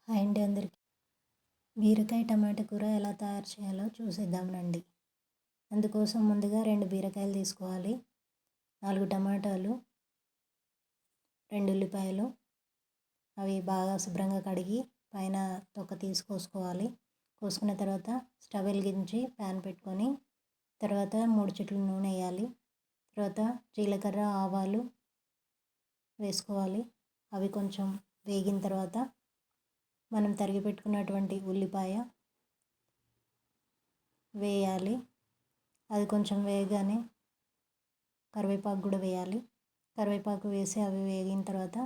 Hi అండి అందరికీ. బీరకాయ టమాటా కూర ఎలా తయారు చేయాలో చూసేద్దాం రండి. అందుకోసం ముందుగా 2 బీరకాయలు తీసుకోవాలి, 4 టమాటాలు, 2 ఉల్లిపాయలు. అవి బాగా శుభ్రంగా కడిగి పైన తొక్క కోసుకోవాలి. కోసుకున్న తర్వాత స్టవ్ వెలిగించి ప్యాన్ పెట్టుకొని తర్వాత 3 చుట్లు నూనె వేయాలి. తర్వాత జీలకర్ర, ఆవాలు వేసుకోవాలి. అవి కొంచెం వేగిన తర్వాత మనం తరిగి పెట్టుకున్నటువంటి ఉల్లిపాయ వేయాలి. అది కొంచెం వేయగానే కరివేపాకు కూడా వేయాలి. కరివేపాకు వేసి అవి వేగిన తర్వాత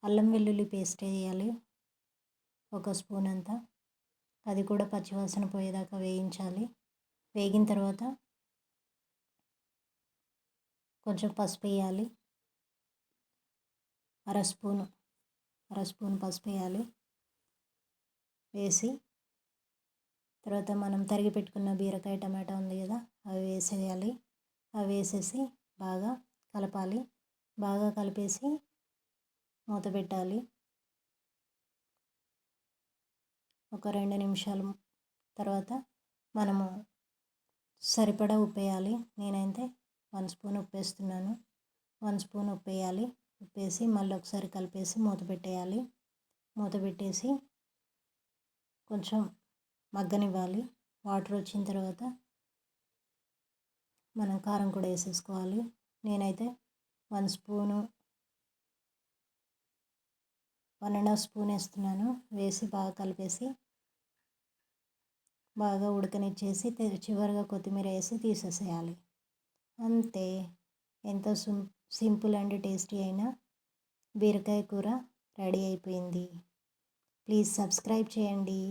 అల్లం వెల్లుల్లి పేస్ట్ వేయాలి, 1 స్పూన్ అంతా. అది కూడా పచ్చివాసన పోయేదాకా వేయించాలి. వేగిన తర్వాత కొంచెం పసుపు వేయాలి, అర స్పూన్ పసుపు వేయాలి. వేసి తర్వాత మనం తరిగి పెట్టుకున్న బీరకాయ టమాటా ఉంది కదా, అవి వేసేయాలి. అవి వేసేసి బాగా కలపాలి. బాగా కలిపేసి మూత పెట్టాలి. ఒక 2 నిమిషాలు తర్వాత మనము సరిపడా ఉప్పు వేయాలి. నేనైతే 1 స్పూన్ ఉప్పు వేస్తున్నాను. 1 స్పూన్ ఉప్పు వేయాలి. ఉప్పు వేసి మళ్ళీ ఒకసారి కలిపేసి మూత పెట్టేయాలి. మూత పెట్టేసి కొంచెం మగ్గనివ్వాలి. వాటర్ వచ్చిన తర్వాత మనం కారం కూడా వేసేసుకోవాలి. నేనైతే 1 స్పూను 1.5 స్పూన్ వేస్తున్నాను. వేసి బాగా కలిపేసి బాగా ఉడకనిచ్చేసి చివరిగా కొత్తిమీర వేసి తీసేసేయాలి. అంతే. ఎంతో సింపుల్ అండ్ టేస్టీ అయిన బీరకాయ కూర రెడీ అయిపోయింది. ప్లీజ్ సబ్స్క్రైబ్ చేయండి.